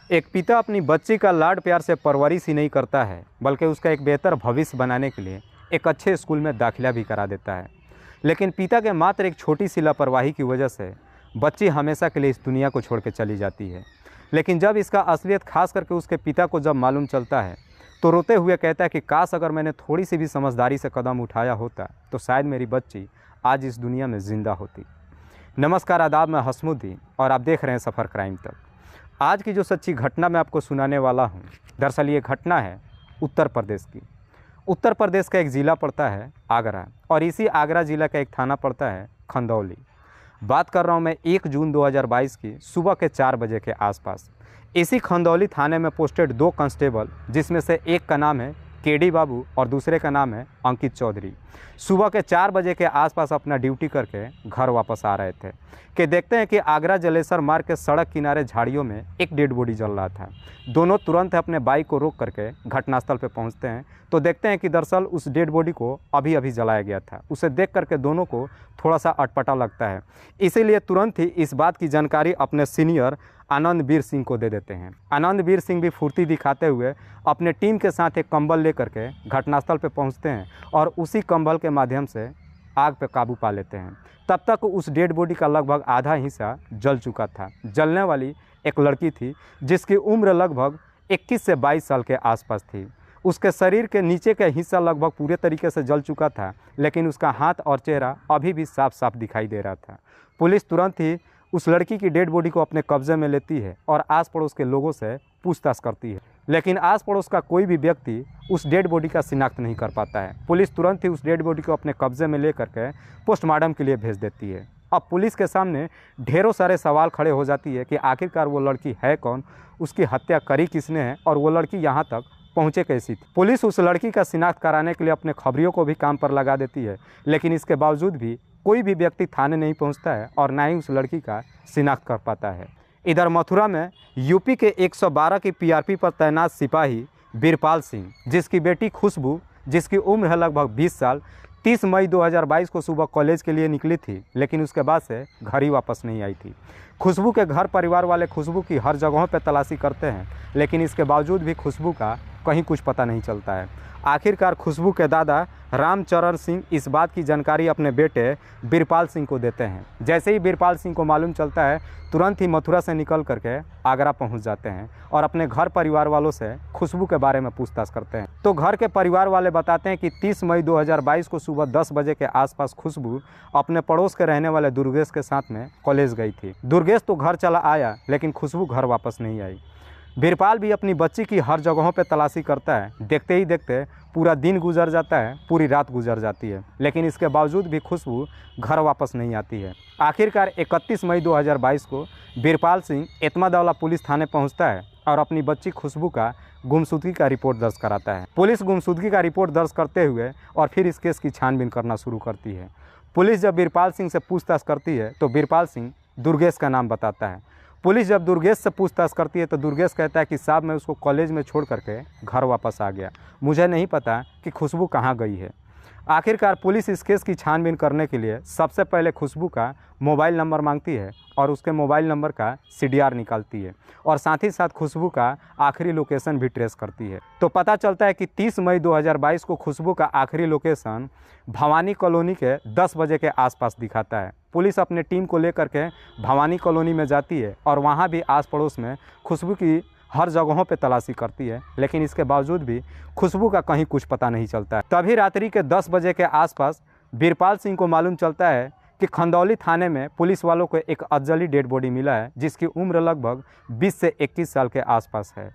एक पिता अपनी बच्ची का लाड प्यार से परवरिश ही नहीं करता है बल्कि उसका एक बेहतर भविष्य बनाने के लिए एक अच्छे स्कूल में दाखिला भी करा देता है। लेकिन पिता के मात्र एक छोटी सी लापरवाही की वजह से बच्ची हमेशा के लिए इस दुनिया को छोड़ के चली जाती है। लेकिन जब इसका असलियत खास करके उसके पिता को जब मालूम चलता है तो रोते हुए कहता है कि काश अगर मैंने थोड़ी सी भी समझदारी से कदम उठाया होता तो शायद मेरी बच्ची आज इस दुनिया में ज़िंदा होती। नमस्कार, आदाब, मैं हसमुद्दीन और आप देख रहे हैं सफ़र क्राइम तक। आज की जो सच्ची घटना मैं आपको सुनाने वाला हूँ, दरअसल ये घटना है उत्तर प्रदेश की। उत्तर प्रदेश का एक ज़िला पड़ता है आगरा और इसी आगरा ज़िला का एक थाना पड़ता है खंदौली। बात कर रहा हूँ मैं 1 जून 2022 की सुबह के 4 बजे के आसपास। इसी खंदौली थाने में पोस्टेड 2 कांस्टेबल, जिसमें से एक का नाम है केडी बाबू और दूसरे का नाम है अंकित चौधरी, सुबह के 4 बजे के आसपास अपना ड्यूटी करके घर वापस आ रहे थे कि देखते हैं कि आगरा जलेसर मार्ग के सड़क किनारे झाड़ियों में एक डेड बॉडी जल रहा था। दोनों तुरंत अपने बाइक को रोक करके घटनास्थल पर पहुंचते हैं तो देखते हैं कि दरअसल उस डेड बॉडी को अभी अभी जलाया गया था। उसे देख करके दोनों को थोड़ा सा अटपटा लगता है, इसीलिए तुरंत ही इस बात की जानकारी अपने सीनियर आनंदवीर सिंह को दे देते हैं। आनंदवीर सिंह भी फुर्ती दिखाते हुए अपने टीम के साथ एक कंबल लेकर के घटनास्थल पर पहुंचते हैं और उसी कंबल के माध्यम से आग पर काबू पा लेते हैं। तब तक उस डेड बॉडी का लगभग आधा हिस्सा जल चुका था। जलने वाली एक लड़की थी जिसकी उम्र लगभग 21 से 22 साल के आसपास थी। उसके शरीर के नीचे का हिस्सा लगभग पूरे तरीके से जल चुका था, लेकिन उसका हाथ और चेहरा अभी भी साफ साफ दिखाई दे रहा था। पुलिस तुरंत ही उस लड़की की डेड बॉडी को अपने कब्जे में लेती है और आस पड़ोस के लोगों से पूछताछ करती है, लेकिन आस पड़ोस का कोई भी व्यक्ति उस डेड बॉडी का शिनाख्त नहीं कर पाता है। पुलिस तुरंत ही उस डेड बॉडी को अपने कब्जे में लेकर के पोस्टमार्टम के लिए भेज देती है। अब पुलिस के सामने ढेरों सारे सवाल खड़े हो जाती है कि आखिरकार वो लड़की है कौन, उसकी हत्या करी किसने है और वो लड़की यहाँ तक पहुँचे कैसी थी। पुलिस उस लड़की का शिनाख्त कराने के लिए अपने खबरियों को भी काम पर लगा देती है, लेकिन इसके बावजूद भी कोई भी व्यक्ति थाने नहीं पहुंचता है और ना ही उस लड़की का शिनाख्त कर पाता है। इधर मथुरा में यूपी के 112 की पीआरपी पर तैनात सिपाही बीरपाल सिंह, जिसकी बेटी खुशबू, जिसकी उम्र है लगभग 20 साल, 30 मई 2022 को सुबह कॉलेज के लिए निकली थी, लेकिन उसके बाद से घर ही वापस नहीं आई थी। खुशबू के घर परिवार वाले खुशबू की हर जगहों पर तलाशी करते हैं, लेकिन इसके बावजूद भी खुशबू का कहीं कुछ पता नहीं चलता है। आखिरकार खुशबू के दादा रामचरण सिंह इस बात की जानकारी अपने बेटे बीरपाल सिंह को देते हैं। जैसे ही बीरपाल सिंह को मालूम चलता है, तुरंत ही मथुरा से निकल करके आगरा पहुंच जाते हैं और अपने घर परिवार वालों से खुशबू के बारे में पूछताछ करते हैं। तो घर के परिवार वाले बताते हैं कि 30 मई 2022 को सुबह 10 बजे के आसपास खुशबू अपने पड़ोस के रहने वाले दुर्गेश के साथ में कॉलेज गई थी। दुर्गेश तो घर चला आया, लेकिन खुशबू घर वापस नहीं आई। बीरपाल भी अपनी बच्ची की हर जगहों पर तलाशी करता है। देखते ही देखते पूरा दिन गुजर जाता है, पूरी रात गुजर जाती है, लेकिन इसके बावजूद भी खुशबू घर वापस नहीं आती है। आखिरकार 31 मई 2022 को बीरपाल सिंह एतमादौला पुलिस थाने पहुंचता है और अपनी बच्ची खुशबू का गुमशुदगी का रिपोर्ट दर्ज कराता है। पुलिस गुमशुदगी का रिपोर्ट दर्ज करते हुए और फिर इस केस की छानबीन करना शुरू करती है। पुलिस जब बीरपाल सिंह से पूछताछ करती है तो बीरपाल सिंह दुर्गेश का नाम बताता है। पुलिस जब दुर्गेश से पूछताछ करती है तो दुर्गेश कहता है कि साहब, मैं उसको कॉलेज में छोड़ करके घर वापस आ गया, मुझे नहीं पता कि खुशबू कहाँ गई है। आखिरकार पुलिस इस केस की छानबीन करने के लिए सबसे पहले खुशबू का मोबाइल नंबर मांगती है और उसके मोबाइल नंबर का सीडीआर निकालती है और साथ ही साथ खुशबू का आखिरी लोकेशन भी ट्रेस करती है। तो पता चलता है कि 30 मई 2022 को खुशबू का आखिरी लोकेशन भवानी कॉलोनी के 10 बजे के आसपास दिखाता है। पुलिस अपने टीम को लेकर के भवानी कॉलोनी में जाती है और वहाँ भी आस पड़ोस में खुशबू की हर जगहों पे तलाशी करती है, लेकिन इसके बावजूद भी खुशबू का कहीं कुछ पता नहीं चलता है। तभी रात्रि के 10 बजे के आसपास बीरपाल सिंह को मालूम चलता है कि खंदौली थाने में पुलिस वालों को एक अधजली डेड बॉडी मिला है, जिसकी उम्र लगभग 20 से 21 साल के आसपास है।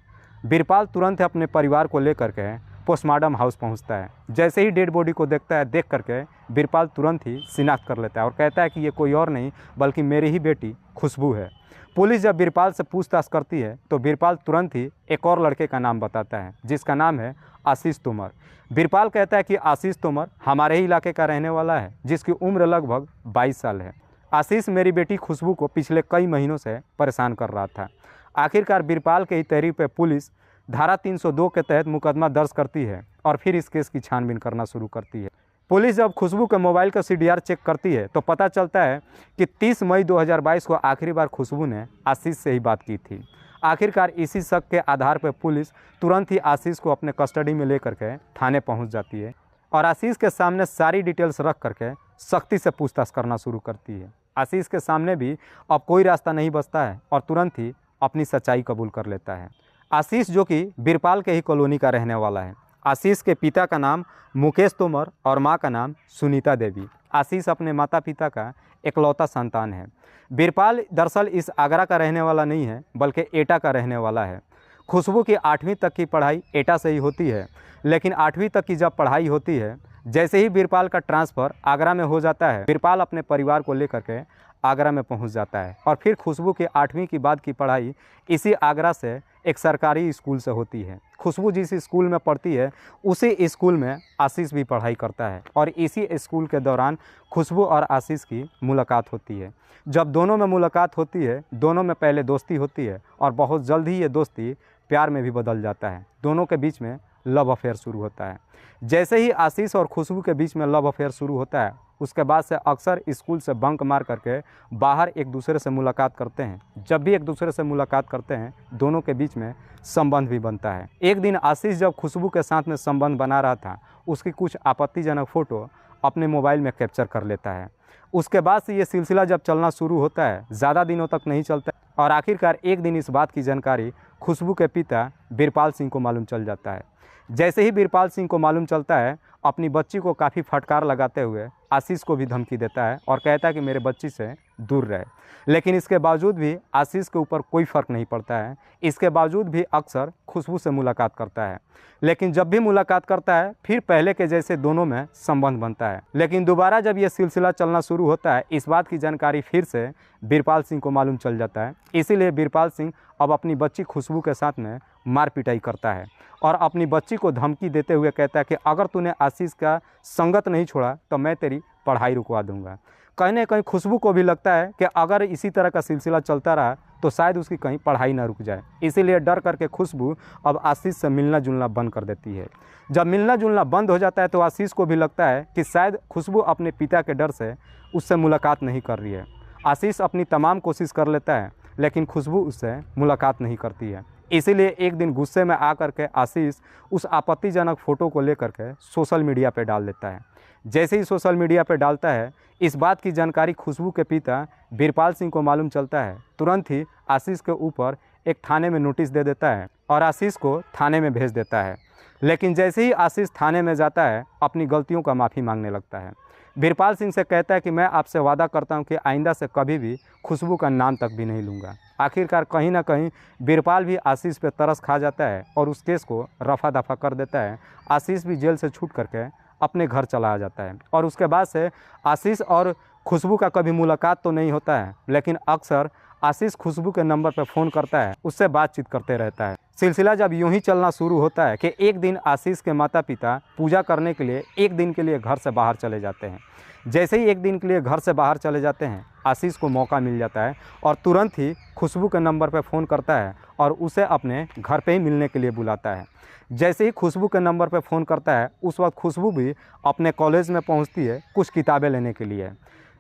बीरपाल तुरंत अपने परिवार को लेकर के पोस्टमार्टम हाउस पहुंचता है। जैसे ही डेड बॉडी को देखता है, देख करके बीरपाल तुरंत ही शिनाख्त कर लेता है और कहता है कि ये कोई और नहीं बल्कि मेरी ही बेटी खुशबू है। पुलिस जब बीरपाल से पूछताछ करती है तो बीरपाल तुरंत ही एक और लड़के का नाम बताता है, जिसका नाम है आशीष तोमर। बीरपाल कहता है कि आशीष तोमर हमारे ही इलाके का रहने वाला है, जिसकी उम्र लगभग 22 साल है। आशीष मेरी बेटी खुशबू को पिछले कई महीनों से परेशान कर रहा था। आखिरकार बीरपाल के ही तहरीर पर पुलिस धारा 302 के तहत मुकदमा दर्ज करती है और फिर इस केस की छानबीन करना शुरू करती है। पुलिस जब खुशबू के मोबाइल का सीडीआर चेक करती है तो पता चलता है कि 30 मई 2022 को आखिरी बार खुशबू ने आशीष से ही बात की थी। आखिरकार इसी शक के आधार पर पुलिस तुरंत ही आशीष को अपने कस्टडी में लेकर के थाने पहुंच जाती है और आशीष के सामने सारी डिटेल्स रख करके सख्ती से पूछताछ करना शुरू करती है। आशीष के सामने भी अब कोई रास्ता नहीं बचता है और तुरंत ही अपनी सच्चाई कबूल कर लेता है। आशीष जो कि बीरपाल के ही कॉलोनी का रहने वाला है। आशीष के पिता का नाम मुकेश तोमर और माँ का नाम सुनीता देवी। आशीष अपने माता पिता का इकलौता संतान है। बीरपाल दरअसल इस आगरा का रहने वाला नहीं है बल्कि एटा का रहने वाला है। खुशबू की 8वीं तक की पढ़ाई एटा से ही होती है, लेकिन 8वीं तक की जब पढ़ाई होती है, जैसे ही बीरपाल का ट्रांसफ़र आगरा में हो जाता है, बीरपाल अपने परिवार को लेकर के आगरा में पहुंच जाता है और फिर खुशबू की 8वीं की बाद की पढ़ाई इसी आगरा से एक सरकारी स्कूल से होती है। खुशबू जिस स्कूल में पढ़ती है उसी स्कूल में आशीष भी पढ़ाई करता है और इसी स्कूल के दौरान खुशबू और आशीष की मुलाकात होती है। जब दोनों में मुलाकात होती है, दोनों में पहले दोस्ती होती है और बहुत जल्द ही ये दोस्ती प्यार में भी बदल जाता है। दोनों के बीच में लव अफेयर शुरू होता है। जैसे ही आशीष और खुशबू के बीच में लव अफेयर शुरू होता है, उसके बाद से अक्सर स्कूल से बंक मार करके बाहर एक दूसरे से मुलाकात करते हैं। जब भी एक दूसरे से मुलाकात करते हैं, दोनों के बीच में संबंध भी बनता है। एक दिन आशीष जब खुशबू के साथ में संबंध बना रहा था, उसकी कुछ आपत्तिजनक फ़ोटो अपने मोबाइल में कैप्चर कर लेता है। उसके बाद से ये सिलसिला जब चलना शुरू होता है, ज़्यादा दिनों तक नहीं चलता और आखिरकार एक दिन इस बात की जानकारी खुशबू के पिता बीरपाल सिंह को मालूम चल जाता है। जैसे ही बीरपाल सिंह को मालूम चलता है, अपनी बच्ची को काफ़ी फटकार लगाते हुए आशीष को भी धमकी देता है और कहता है कि मेरे बच्ची से दूर रहे। लेकिन इसके बावजूद भी आशीष के ऊपर कोई फ़र्क नहीं पड़ता है। इसके बावजूद भी अक्सर खुशबू से मुलाकात करता है, लेकिन जब भी मुलाकात करता है फिर पहले के जैसे दोनों में संबंध बनता है। लेकिन दोबारा जब ये सिलसिला चलना शुरू होता है, इस बात की जानकारी फिर से बीरपाल सिंह को मालूम चल जाता है। इसीलिए बीरपाल सिंह अब अपनी बच्ची खुशबू के साथ में मार पिटाई करता है और अपनी बच्ची को धमकी देते हुए कहता है कि अगर तूने आशीष का संगत नहीं छोड़ा तो मैं तेरी पढ़ाई रुकवा दूंगा। कहीं ना कहीं खुशबू को भी लगता है कि अगर इसी तरह का सिलसिला चलता रहा तो शायद उसकी कहीं पढ़ाई ना रुक जाए। इसीलिए डर करके खुशबू अब आशीष से मिलना जुलना बंद कर देती है। जब मिलना जुलना बंद हो जाता है तो आशीष को भी लगता है कि शायद खुशबू अपने पिता के डर से उससे मुलाकात नहीं कर रही है। आशीष अपनी तमाम कोशिश कर लेता है, लेकिन खुशबू उससे मुलाकात नहीं करती है। इसीलिए एक दिन गुस्से में आकर के आशीष उस आपत्तिजनक फ़ोटो को लेकर के सोशल मीडिया पे डाल देता है। जैसे ही सोशल मीडिया पे डालता है, इस बात की जानकारी खुशबू के पिता बीरपाल सिंह को मालूम चलता है। तुरंत ही आशीष के ऊपर एक थाने में नोटिस दे देता है और आशीष को थाने में भेज देता है। लेकिन जैसे ही आशीष थाने में जाता है, अपनी गलतियों का माफ़ी मांगने लगता है। बीरपाल सिंह से कहता है कि मैं आपसे वादा करता हूं कि आइंदा से कभी भी खुशबू का नाम तक भी नहीं लूँगा। आखिरकार कहीं ना कहीं बीरपाल भी आशीष पे तरस खा जाता है और उस केस को रफा दफा कर देता है। आशीष भी जेल से छूट करके अपने घर चला जाता है और उसके बाद से आशीष और खुशबू का कभी मुलाकात तो नहीं होता है, लेकिन अक्सर आशीष खुशबू के नंबर पर फ़ोन करता है, उससे बातचीत करते रहता है। सिलसिला जब यूं ही चलना शुरू होता है कि एक दिन आशीष के माता पिता पूजा करने के लिए एक दिन के लिए घर से बाहर चले जाते हैं। जैसे ही एक दिन के लिए घर से बाहर चले जाते हैं, आशीष को मौका मिल जाता है और तुरंत ही खुशबू के नंबर पर फ़ोन करता है और उसे अपने घर पे ही मिलने के लिए बुलाता है। जैसे ही खुशबू के नंबर पर फ़ोन करता है, उस वक्त खुशबू भी अपने कॉलेज में पहुंचती है कुछ किताबें लेने के लिए।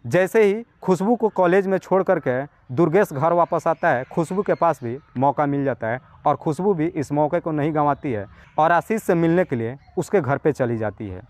जैसे ही खुशबू को कॉलेज में छोड़ करके दुर्गेश घर वापस आता है, खुशबू के पास भी मौका मिल जाता है और खुशबू भी इस मौके को नहीं गंवाती है और आशीष से मिलने के लिए उसके घर पे चली जाती है।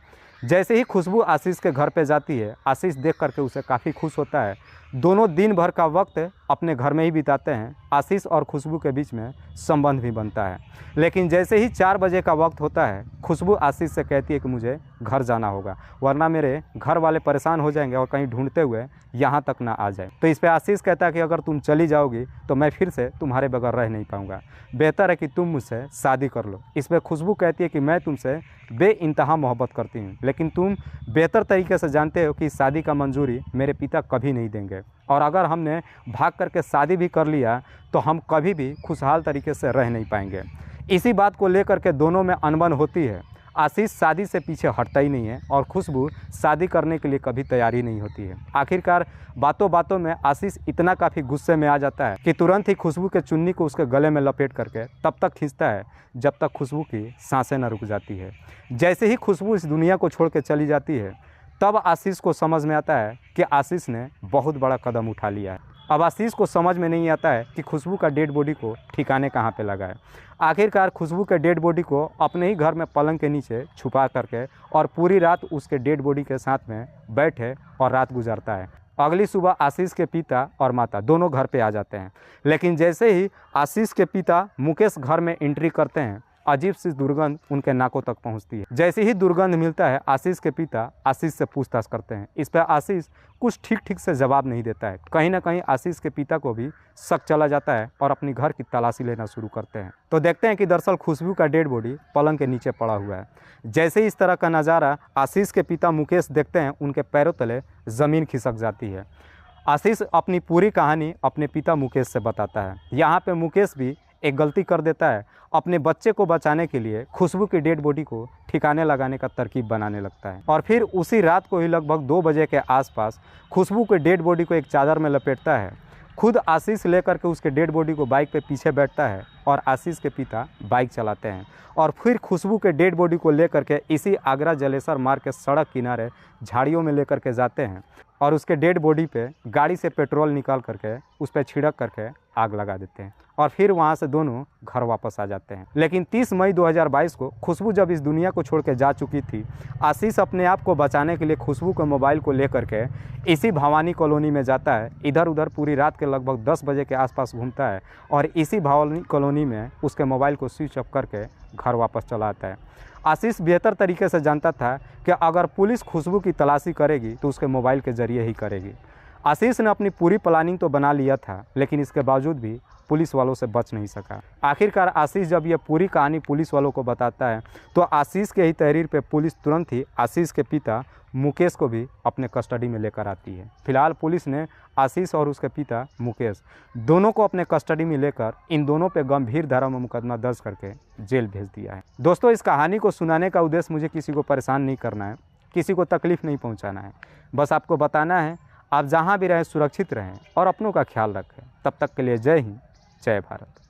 जैसे ही खुशबू आशीष के घर पे जाती है, आशीष देख करके उसे काफ़ी खुश होता है। दोनों दिन भर का वक्त अपने घर में ही बिताते हैं। आशीष और खुशबू के बीच में संबंध भी बनता है। लेकिन जैसे ही 4 बजे का वक्त होता है, खुशबू आशीष से कहती है कि मुझे घर जाना होगा, वरना मेरे घर वाले परेशान हो जाएंगे और कहीं ढूंढते हुए यहाँ तक ना आ जाए। तो इस पर आशीष कहता है कि अगर तुम चली जाओगी तो मैं फिर से तुम्हारे बगैर रह नहीं पाऊँगा, बेहतर है कि तुम मुझसे शादी कर लो। इस पर खुशबू कहती है कि मैं तुमसे बेइंतहा मोहब्बत करती हूँ, लेकिन तुम बेहतर तरीके से जानते हो कि शादी का मंजूरी मेरे पिता कभी नहीं देंगे और अगर हमने भाग करके शादी भी कर लिया तो हम कभी भी खुशहाल तरीके से रह नहीं पाएंगे। इसी बात को लेकर के दोनों में अनबन होती है। आशीष शादी से पीछे हटता ही नहीं है और खुशबू शादी करने के लिए कभी तैयारी नहीं होती है। आखिरकार बातों बातों में आशीष इतना काफ़ी गुस्से में आ जाता है कि तुरंत ही खुशबू के चुन्नी को उसके गले में लपेट करके तब तक खींचता है जब तक खुशबू की सांसें न रुक जाती है। जैसे ही खुशबू इस दुनिया को छोड़ के चली जाती है, तब आशीष को समझ में आता है कि आशीष ने बहुत बड़ा कदम उठा लिया है। अब आशीष को समझ में नहीं आता है कि खुशबू का डेड बॉडी को ठिकाने कहाँ पे लगा है। आखिरकार खुशबू के डेड बॉडी को अपने ही घर में पलंग के नीचे छुपा करके और पूरी रात उसके डेड बॉडी के साथ में बैठे और रात गुजारता है। अगली सुबह आशीष के पिता और माता दोनों घर पे आ जाते हैं, लेकिन जैसे ही आशीष के पिता मुकेश घर में एंट्री करते हैं, अजीब सी दुर्गंध उनके नाकों तक पहुंचती है। जैसे ही दुर्गंध मिलता है, आशीष के पिता आशीष से पूछताछ करते हैं। इस पर आशीष कुछ ठीक से जवाब नहीं देता है। कहीं ना कहीं आशीष के पिता को भी शक चला जाता है और अपनी घर की तलाशी लेना शुरू करते हैं। तो देखते हैं कि दरअसल खुशबू का डेड बॉडी पलंग के नीचे पड़ा हुआ है। जैसे ही इस तरह का नज़ारा आशीष के पिता मुकेश देखते हैं, उनके पैरों तले ज़मीन खिसक जाती है। आशीष अपनी पूरी कहानी अपने पिता मुकेश से बताता है। यहाँ पे मुकेश भी एक गलती कर देता है। अपने बच्चे को बचाने के लिए खुशबू की डेड बॉडी को ठिकाने लगाने का तरकीब बनाने लगता है और फिर उसी रात को ही लगभग 2 बजे के आसपास खुशबू के डेड बॉडी को एक चादर में लपेटता है। खुद आशीष लेकर के उसके डेड बॉडी को बाइक पे पीछे बैठता है और आशीष के पिता बाइक चलाते हैं और फिर खुशबू के डेड बॉडी को लेकर के इसी आगरा जलेसर मार्ग के सड़क किनारे झाड़ियों में लेकर के जाते हैं और उसके डेड बॉडी पे गाड़ी से पेट्रोल निकाल करके उस पर छिड़क करके आग लगा देते हैं और फिर वहाँ से दोनों घर वापस आ जाते हैं। लेकिन 30 मई 2022 को खुशबू जब इस दुनिया को छोड़ के जा चुकी थी, आशीष अपने आप को बचाने के लिए खुशबू के मोबाइल को लेकर के इसी भवानी कॉलोनी में जाता है। इधर उधर पूरी रात के लगभग 10 बजे के आसपास घूमता है और इसी भवानी कॉलोनी में उसके मोबाइल को स्विच ऑफ करके घर वापस चला आता है। आशीष बेहतर तरीके से जानता था कि अगर पुलिस खुशबू की तलाशी करेगी तो उसके मोबाइल के ज़रिए ही करेगी। आशीष ने अपनी पूरी प्लानिंग तो बना लिया था, लेकिन इसके बावजूद भी पुलिस वालों से बच नहीं सका। आखिरकार आशीष जब यह पूरी कहानी पुलिस वालों को बताता है तो आशीष के ही तहरीर पे पुलिस तुरंत ही आशीष के पिता मुकेश को भी अपने कस्टडी में लेकर आती है। फिलहाल पुलिस ने आशीष और उसके पिता मुकेश दोनों को अपने कस्टडी में लेकर इन दोनों पे गंभीर धारा में मुकदमा दर्ज करके जेल भेज दिया है। दोस्तों, इस कहानी को सुनाने का उद्देश्य मुझे किसी को परेशान नहीं करना है, किसी को तकलीफ़ नहीं पहुँचाना है। बस आपको बताना है आप जहाँ भी रहें सुरक्षित रहें और अपनों का ख्याल रखें। तब तक के लिए जय हिंद, जय भारत।